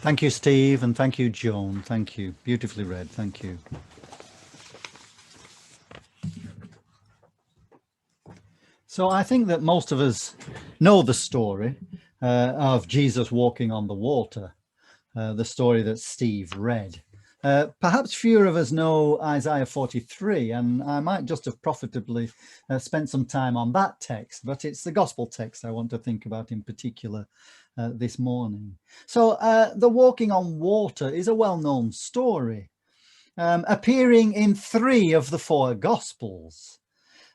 Thank you, Steve, and thank you, Joan. Thank you. Beautifully read. Thank you. So I think that most of us know the story of Jesus walking on the water, the story that Steve read. Perhaps fewer of us know Isaiah 43, and I might just have profitably spent some time on that text, but it's the gospel text I want to think about in particular this morning. So the walking on water is a well-known story, appearing in 3 of the 4 gospels.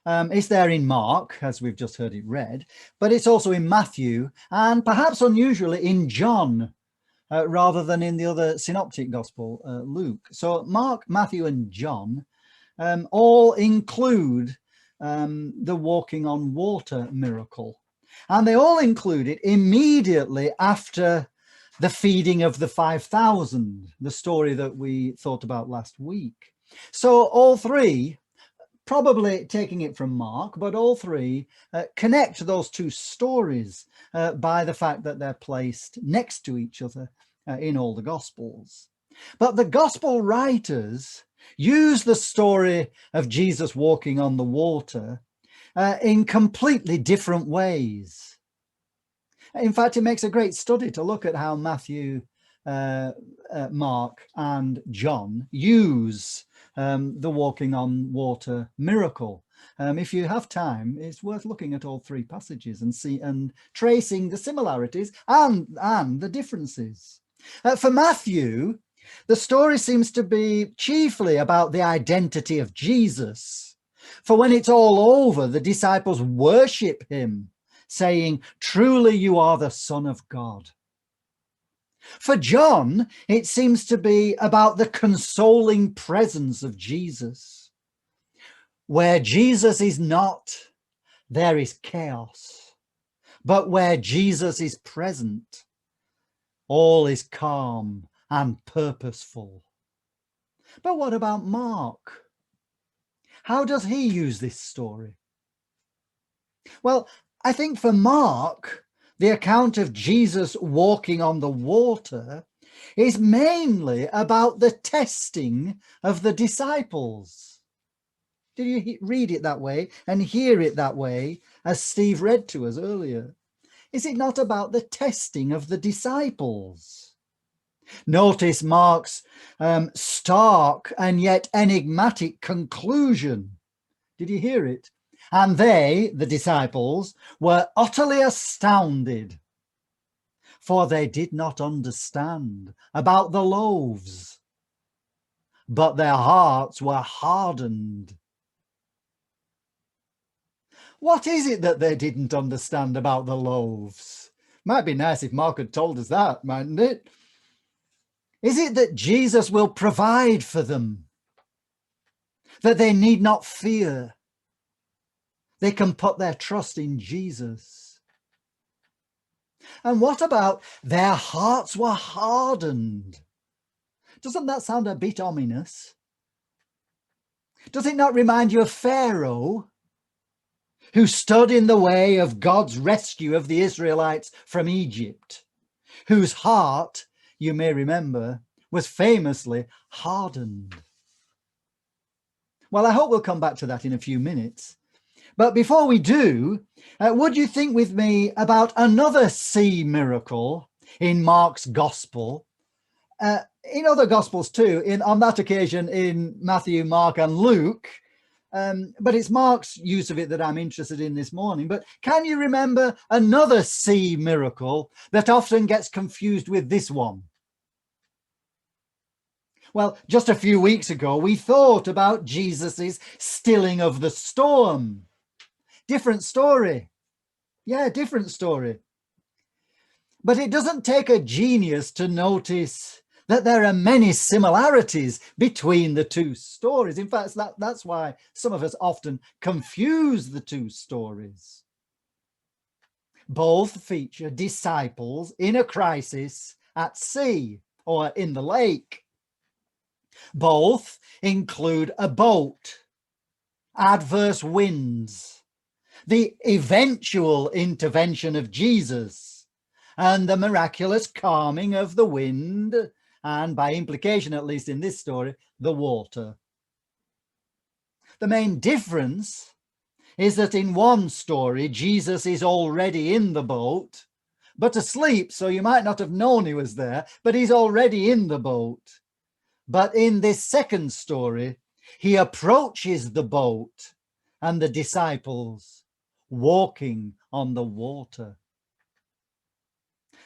It's there in Mark, as we've just heard it read, but it's also in Matthew and perhaps unusually in John, rather than in the other synoptic gospel, Luke. So Mark, Matthew and John all include the walking on water miracle. And they all include it immediately after the feeding of the 5,000, the story that we thought about last week. So all 3, probably taking it from Mark, but all 3 connect those 2 stories by the fact that they're placed next to each other in all the Gospels. But the Gospel writers use the story of Jesus walking on the water in completely different ways. In fact, it makes a great study to look at how Matthew, Mark and John use the walking on water miracle. If you have time, it's worth looking at all 3 passages and tracing the similarities and the differences. For Matthew, the story seems to be chiefly about the identity of Jesus. For when it's all over, the disciples worship him, saying, "Truly you are the Son of God." For John, it seems to be about the consoling presence of Jesus. Where Jesus is not, there is chaos. But where Jesus is present, all is calm and purposeful. But what about Mark? How does he use this story? Well, I think for Mark, the account of Jesus walking on the water is mainly about the testing of the disciples. Did you read it that way and hear it that way, as Steve read to us earlier? Is it not about the testing of the disciples? Notice Mark's stark and yet enigmatic conclusion. Did you hear it? And they, the disciples, were utterly astounded, for they did not understand about the loaves, but their hearts were hardened. What is it that they didn't understand about the loaves? Might be nice if Mark had told us that, mightn't it? Is it that Jesus will provide for them, that they need not fear? They can put their trust in Jesus. And what about their hearts were hardened? Doesn't that sound a bit ominous? Does it not remind you of Pharaoh, who stood in the way of God's rescue of the Israelites from Egypt, whose heart, you may remember, was famously hardened? Well, I hope we'll come back to that in a few minutes. But before we do, would you think with me about another sea miracle in Mark's gospel, in other gospels too, on that occasion in Matthew, Mark and Luke, but it's Mark's use of it that I'm interested in this morning. But can you remember another sea miracle that often gets confused with this one? Well, just a few weeks ago, we thought about Jesus's stilling of the storm. Different story. Yeah, different story. But it doesn't take a genius to notice that there are many similarities between the 2 stories. In fact, that's why some of us often confuse the 2 stories. Both feature disciples in a crisis at sea or in the lake. Both include a boat, adverse winds, the eventual intervention of Jesus, and the miraculous calming of the wind, and by implication, at least in this story, the water. The main difference is that in one story, Jesus is already in the boat, but asleep, so you might not have known he was there, but he's already in the boat. But in this second story, he approaches the boat and the disciples walking on the water.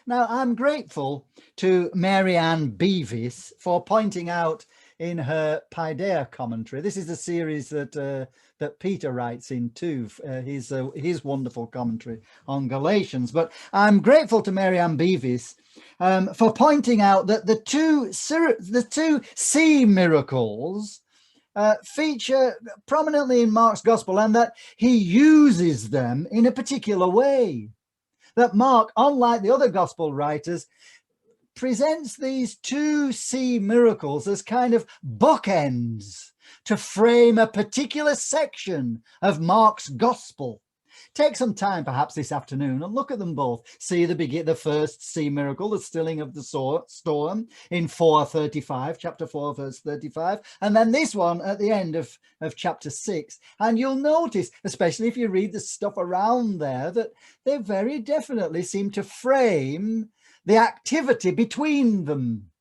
Now, I'm grateful to Mary Ann Beavis for pointing out in her Paideia commentary. This is a series that Peter writes in too, his wonderful commentary on Galatians. But I'm grateful to Mary Ann Beavis for pointing out that the two sea miracles feature prominently in Mark's Gospel, and that he uses them in a particular way. That Mark, unlike the other Gospel writers, presents these two sea miracles as kind of bookends to frame a particular section of Mark's Gospel. Take some time perhaps this afternoon and look at them both. See the first sea miracle, the stilling of the storm in 4:35, chapter 4, verse 35, and then this one at the end of chapter 6. And you'll notice, especially if you read the stuff around there, that they very definitely seem to frame the activity between them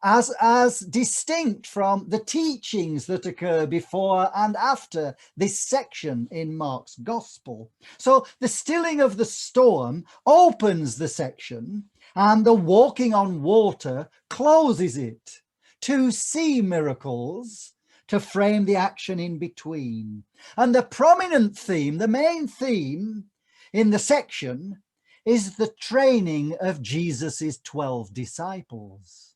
as distinct from the teachings that occur before and after this section in Mark's Gospel. So the stilling of the storm opens the section, and the walking on water closes it. Two sea miracles to frame the action in between. And the prominent theme, the main theme in the section, is the training of Jesus's 12 disciples.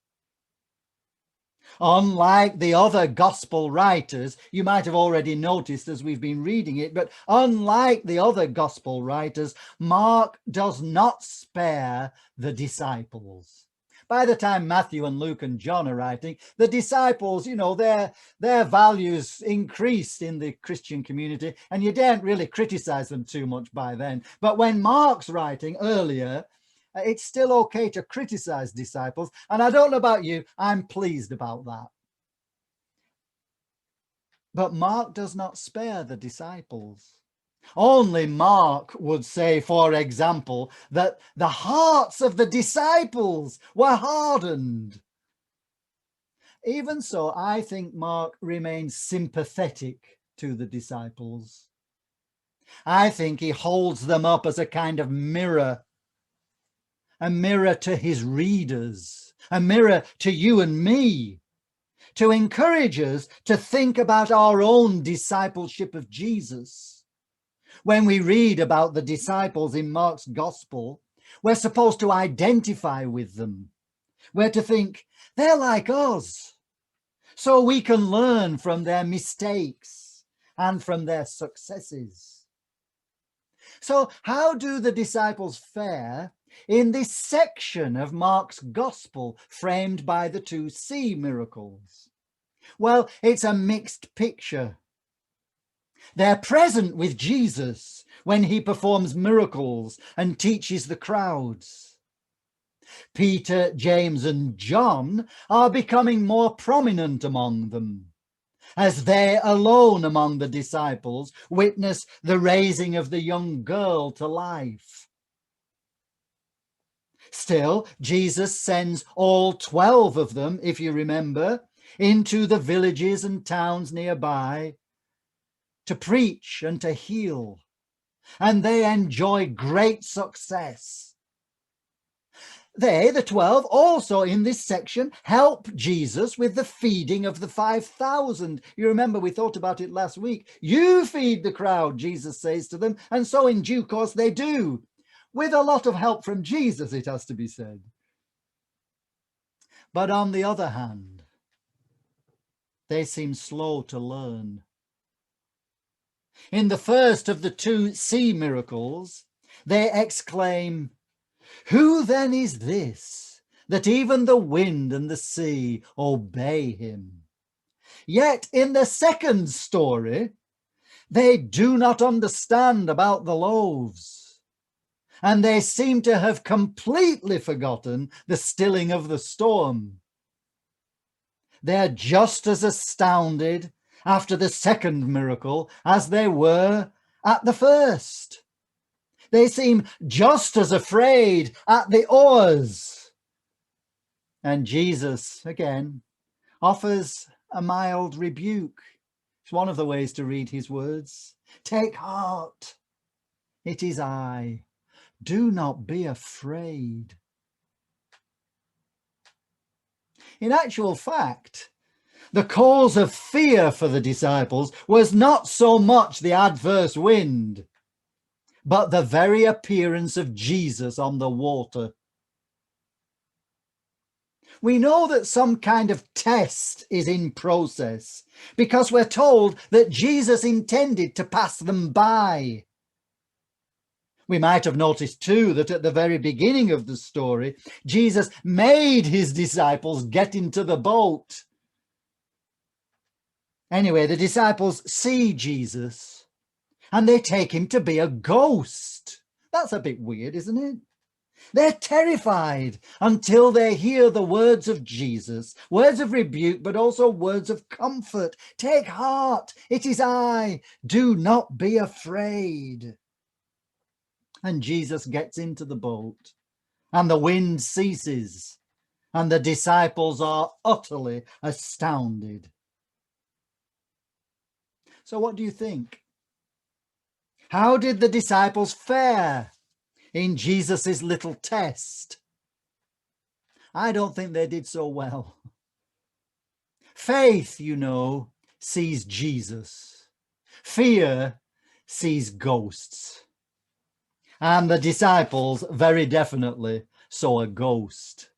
Unlike the other gospel writers, you might have already noticed as we've been reading it, but unlike the other gospel writers, Mark does not spare the disciples. By the time Matthew and Luke and John are writing, the disciples, their values increased in the Christian community, and you daren't really criticize them too much by then. But when Mark's writing earlier, it's still okay to criticize disciples. And I don't know about you, I'm pleased about that. But Mark does not spare the disciples. Only Mark would say, for example, that the hearts of the disciples were hardened. Even so, I think Mark remains sympathetic to the disciples. I think he holds them up as a kind of mirror, a mirror to his readers, a mirror to you and me, to encourage us to think about our own discipleship of Jesus. When we read about the disciples in Mark's Gospel, we're supposed to identify with them. We're to think, they're like us, so we can learn from their mistakes and from their successes. So how do the disciples fare in this section of Mark's Gospel framed by the two sea miracles? Well, it's a mixed picture. They're present with Jesus when he performs miracles and teaches the crowds. Peter, James, and John are becoming more prominent among them, as they alone among the disciples witness the raising of the young girl to life. Still, Jesus sends all 12 of them, if you remember, into the villages and towns nearby to preach and to heal, and they enjoy great success. They, the 12, also in this section help Jesus with the feeding of the 5,000. You remember we thought about it last week. You feed the crowd, Jesus says to them, and so in due course they do, with a lot of help from Jesus, it has to be said. But on the other hand, they seem slow to learn. In the first of the two sea miracles, they exclaim, "Who then is this, that even the wind and the sea obey him?" Yet in the second story, they do not understand about the loaves. and they seem to have completely forgotten the stilling of the storm. They're just as astounded after the second miracle as they were at the first. They seem just as afraid at the oars. And Jesus, again, offers a mild rebuke. It's one of the ways to read his words. Take heart, it is I. Do not be afraid. In actual fact, the cause of fear for the disciples was not so much the adverse wind, but the very appearance of Jesus on the water. We know that some kind of test is in process because we're told that Jesus intended to pass them by. We might have noticed too that at the very beginning of the story, Jesus made his disciples get into the boat. Anyway, the disciples see Jesus and they take him to be a ghost. That's a bit weird, isn't it? They're terrified until they hear the words of Jesus, words of rebuke, but also words of comfort. Take heart, it is I. Do not be afraid. And Jesus gets into the boat and the wind ceases and the disciples are utterly astounded. So what do you think? How did the disciples fare in Jesus's little test? I don't think they did so well. Faith, you know, sees Jesus. Fear sees ghosts. And the disciples very definitely saw a ghost.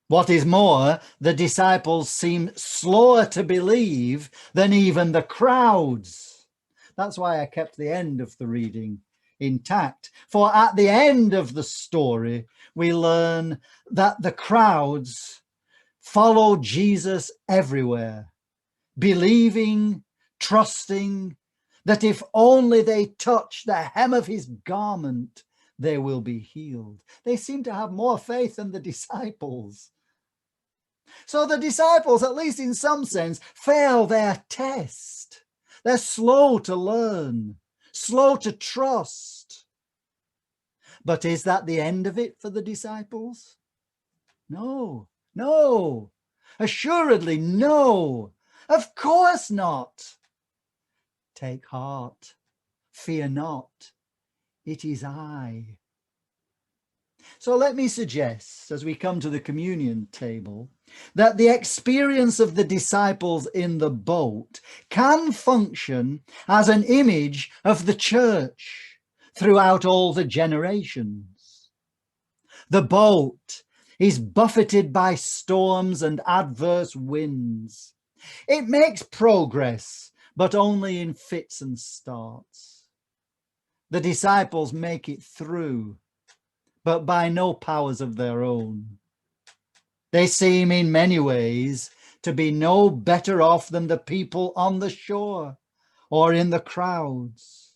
What is more, the disciples seem slower to believe than even the crowds. That's why I kept the end of the reading intact. For at the end of the story, we learn that the crowds follow Jesus everywhere, believing, trusting that if only they touch the hem of his garment, they will be healed. They seem to have more faith than the disciples. So the disciples, at least in some sense, fail their test. They're slow to learn, slow to trust. But is that the end of it for the disciples? No, no, assuredly no, of course not. Take heart, fear not, it is I. So let me suggest, as we come to the communion table, that the experience of the disciples in the boat can function as an image of the church throughout all the generations. The boat is buffeted by storms and adverse winds. It makes progress, but only in fits and starts. The disciples make it through, but by no powers of their own. They seem in many ways to be no better off than the people on the shore or in the crowds.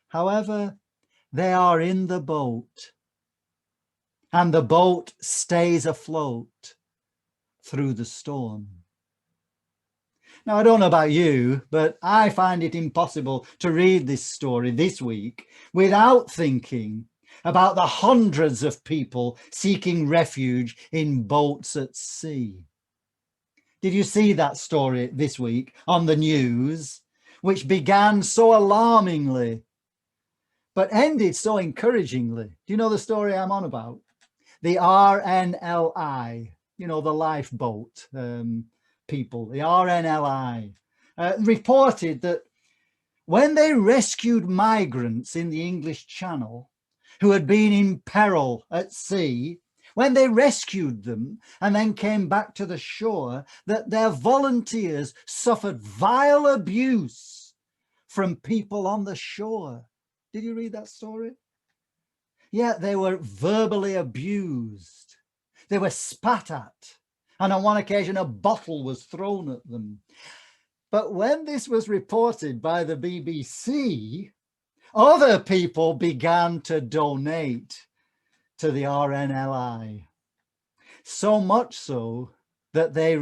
However, they are in the boat, and the boat stays afloat through the storm. Now, I don't know about you, but I find it impossible to read this story this week without thinking about the hundreds of people seeking refuge in boats at sea. Did you see that story this week on the news, which began so alarmingly, but ended so encouragingly? Do you know the story I'm on about? The RNLI, you know, the lifeboat people, the RNLI, reported that when they rescued migrants in the English Channel who had been in peril at sea, when they rescued them and then came back to the shore, that their volunteers suffered vile abuse from people on the shore. Did you read that story? Yeah, they were verbally abused. They were spat at. And on one occasion, a bottle was thrown at them. But when this was reported by the BBC, Other people began to donate to the RNLI, so much so that they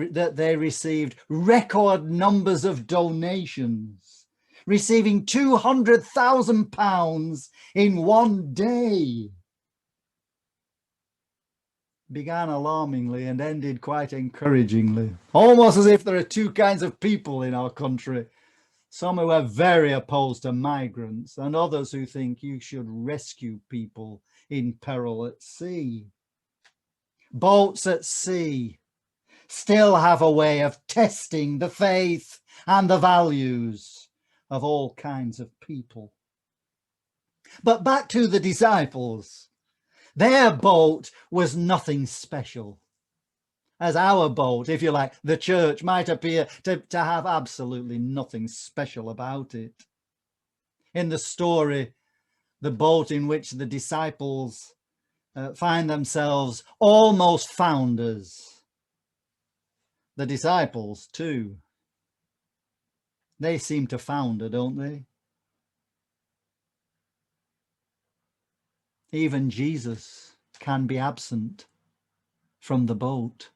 received record numbers of donations, receiving £200,000 in one day. Began alarmingly and ended quite encouragingly, almost as if there are two kinds of people in our country. Some who are very opposed to migrants and others who think you should rescue people in peril at sea. Boats at sea still have a way of testing the faith and the values of all kinds of people. But back to the disciples. Their boat was nothing special, as our boat, if you like, the church, might appear to have absolutely nothing special about it. In the story, the boat in which the disciples find themselves almost founders, the disciples too, they seem to founder, don't they? Even Jesus can be absent from the boat.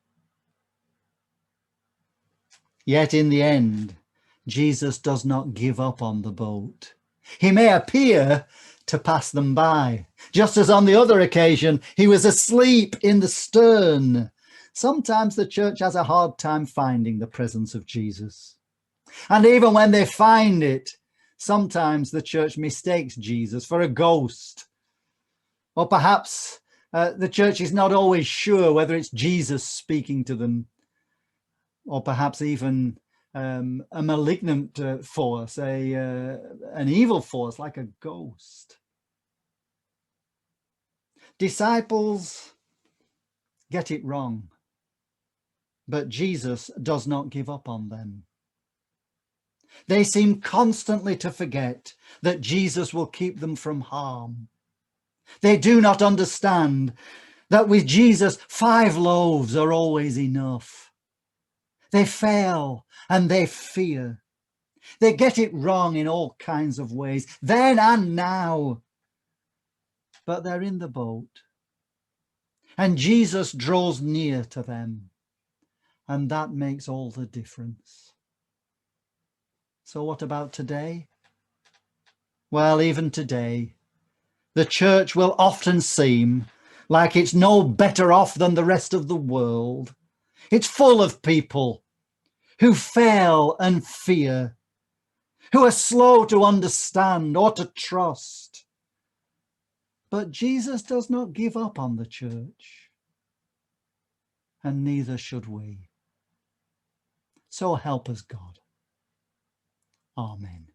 Yet in the end, Jesus does not give up on the boat. He may appear to pass them by, just as on the other occasion, he was asleep in the stern. Sometimes the church has a hard time finding the presence of Jesus. And even when they find it, sometimes the church mistakes Jesus for a ghost. Or perhaps the church is not always sure whether it's Jesus speaking to them, or perhaps even a malignant force, an evil force like a ghost. Disciples get it wrong, but Jesus does not give up on them. They seem constantly to forget that Jesus will keep them from harm. They do not understand that with Jesus, 5 loaves are always enough. They fail and they fear. They get it wrong in all kinds of ways, then and now. But they're in the boat. And Jesus draws near to them. And that makes all the difference. So what about today? Well, even today, the church will often seem like it's no better off than the rest of the world. It's full of people who fail and fear, who are slow to understand or to trust. But Jesus does not give up on the church, and neither should we. So help us, God. Amen.